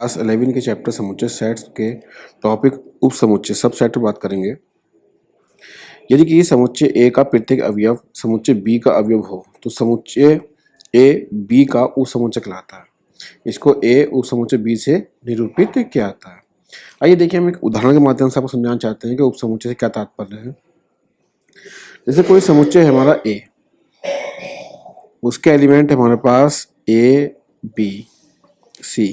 Class 11 के chapter समुच्चय sets के टॉपिक उप समुच्चय सब सेट पर बात करेंगे। यदि किसी समुच्चय ए का प्रत्येक अवयव समुच्चय बी का अवयव हो तो समुच्चय ए बी का उप समुच्चय कहलाता है। इसको ए उप समुच्चय बी से निरूपित किया जाता है। आइए देखिए, हम एक उदाहरण के माध्यम से आपको समझाना चाहते हैं कि उप समुच्चय से क्या तात्पर्य है। जैसे कोई समुच्चय है हमारा ए, उसके एलिमेंट है हमारे पास ए बी सी,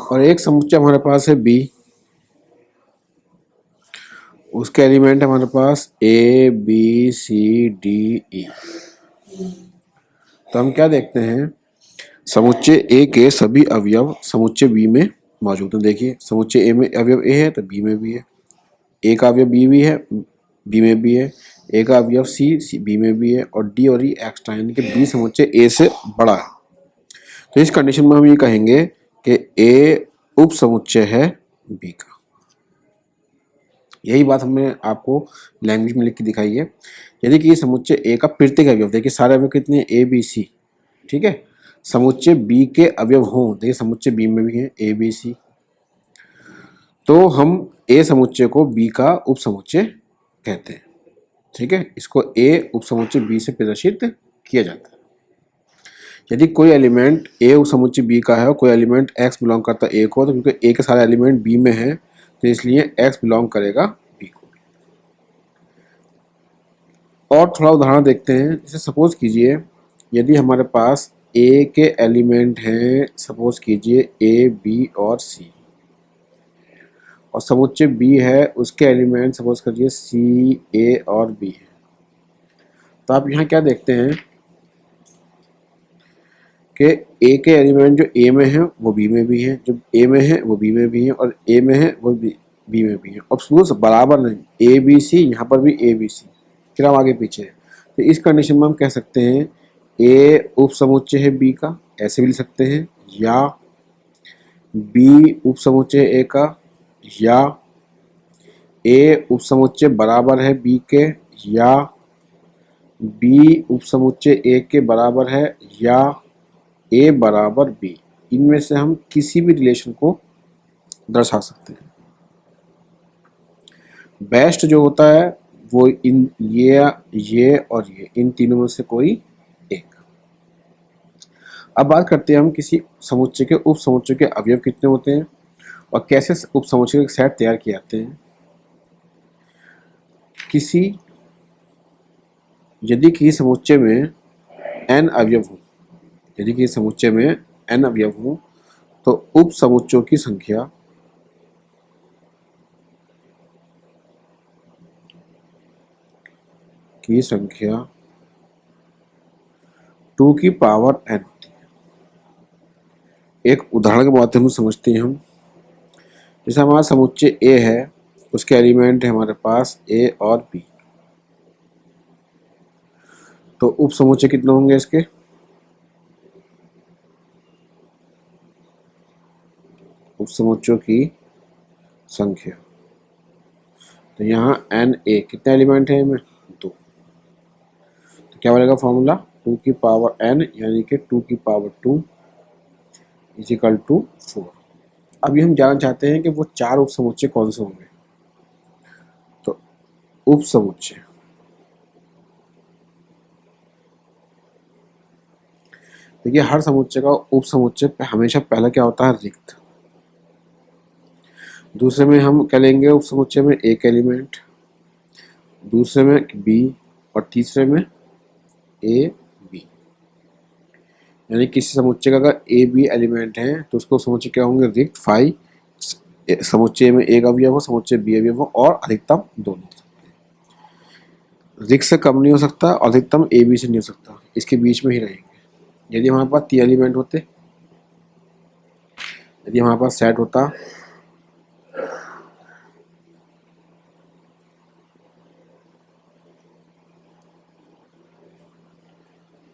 और एक समुच्चय हमारे पास है बी, उसके एलिमेंट हमारे पास A B C D E. तो हम क्या देखते हैं, समुच्चय ए के सभी अवयव समुच्चय बी में मौजूद हैं। देखिए, समुच्चय ए में अवयव ए है तो बी में भी है, ए का अवयव बी भी है, बी में भी है, ए का अवयव सी बी में भी है, और डी और ई एक्स्ट्रा, यानी कि बी समुच्चय ए से बड़ा है। तो इस कंडीशन में हम ये कहेंगे कि ए उप समुच्चय है बी का। यही बात हमने आपको लैंग्वेज में लिख के दिखाई है। यदि कि समुच्चय ए का प्रत्येक अवयव, देखिए सारे अवयव कितने हैं, ए बी सी, ठीक है, समुच्चय बी के अवयव हों, देखिए समुच्चय बी में भी है ए बी सी, तो हम ए समुच्चय को बी का उप समुच्चय कहते हैं। ठीक है, इसको ए उप समुच्चय बी से प्रदर्शित किया जाता है। यदि कोई एलिमेंट ए उप समुच्चय बी का है और कोई एलिमेंट एक्स बिलोंग करता है ए को, तो क्योंकि ए के सारे एलिमेंट बी में है तो इसलिए एक्स बिलोंग करेगा बी को। और थोड़ा उदाहरण देखते हैं। जैसे सपोज कीजिए, यदि हमारे पास ए के एलिमेंट हैं, सपोज कीजिए ए बी और सी, और समुच्चय बी है, उसके एलिमेंट सपोज करिए सी ए और बी है, तो आप यहाँ क्या देखते हैं कि ए के एलिमेंट जो ए में है वो बी में भी है, जो ए में है वो बी में भी है, और ए में है वो बी में भी है, और दोनों बराबर नहीं, ए बी सी, यहाँ पर भी ए बी सी, फिर हम आगे पीछे है। तो इस कंडीशन में हम कह सकते हैं ए उप समुच्चय है बी का, ऐसे भी लिख सकते हैं, या बी उप समुच्चय ए का, या ए उप समुच्चय बराबर है बी के, या बी उप समुच्चय ए के बराबर है, या ए बराबर बी। इनमें से हम किसी भी रिलेशन को दर्शा सकते हैं। बेस्ट जो होता है वो इन ये और ये, इन तीनों में से कोई एक। अब बात करते हैं हम किसी समुच्चय के उप समुच्चय के अवयव कितने होते हैं और कैसे उप समुच्चय के सेट तैयार किए जाते हैं। यदि किसी समुच्चय में n अवयव हो, यदि किसी समुच्चय में n अवयव हो, तो उप समुच्चयों की संख्या संख्या 2 की पावर n होती है। एक उदाहरण के माध्यम से समझते हैं हम। जैसे हमारा समुच्चय ए है, उसके एलिमेंट है हमारे पास ए और बी, तो उप समुच्चय कितने होंगे इसके, उप समुच्चयों की संख्या, तो यहाँ एन ए, कितने एलिमेंट है इनमें, 2, तो क्या बनेगा फॉर्मूला, 2 की पावर n, यानी कि 2 की पावर 2 इजिकल टू 4। अब ये हम जानना चाहते हैं कि वो 4 उप समुच्चय कौन से होंगे। तो उप समुच्चय, देखिए हर समुच्चय का उप समुच्चय हमेशा पहला क्या होता है, रिक्त। दूसरे में हम क्या लेंगे, उप समुच्चय में एक एलिमेंट, दूसरे में बी, और तीसरे में ए बी। यानी किसी समुच्चय का अगर ए बी एलिमेंट है तो उसको समुच्चय क्या होंगे, रिक्त। फाई समुच्चय में एक अवयव हो, समुच्चय बी अवयव हो, और अधिकतम दोनों। रिक्त से कम नहीं हो सकता और अधिकतम ए बी से नहीं हो सकता, इसके बीच में ही रहेंगे। यदि हमारे पास 3 एलिमेंट होते, यदि हमारे पास सेट होता,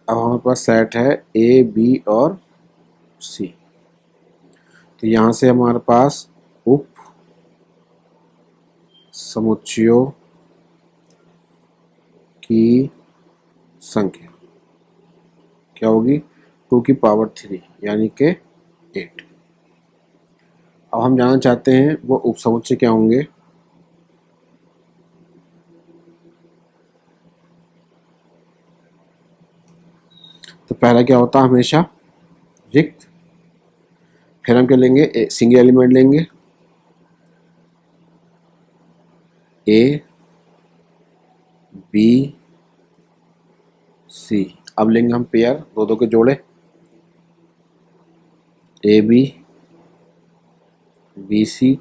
अब हमारे पास सेट है ए बी और सी, तो यहाँ से हमारे पास उप समुच्चयों की संख्या क्या होगी, 2 की पावर 3, यानी कि 8। अब हम जानना चाहते हैं वो उपसमुच्चय क्या होंगे। तो पहला क्या होता है हमेशा रिक्त, फिर हम क्या लेंगे सिंगल एलिमेंट लेंगे ए बी सी। अब लेंगे हम पेयर दो दो के जोड़े ए बी सी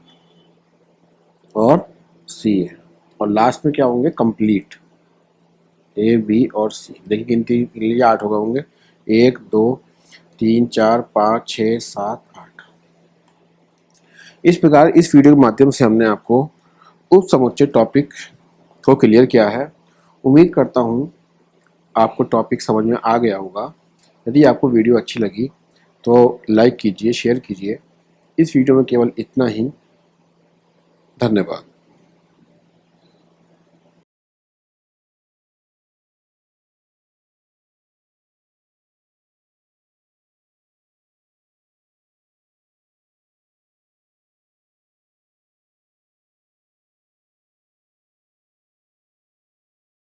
और सी है, और लास्ट में क्या होंगे कंप्लीट ए बी और सी। देखिए गिनती के लिए 8 हो गए होंगे, 1 2 3 4 5 6 7 8। इस प्रकार इस वीडियो के माध्यम से हमने आपको उपसमुच्चय टॉपिक को क्लियर किया है। उम्मीद करता हूँ आपको टॉपिक समझ में आ गया होगा। यदि आपको वीडियो अच्छी लगी तो लाइक कीजिए, शेयर कीजिए। इस वीडियो में केवल इतना ही। धन्यवाद।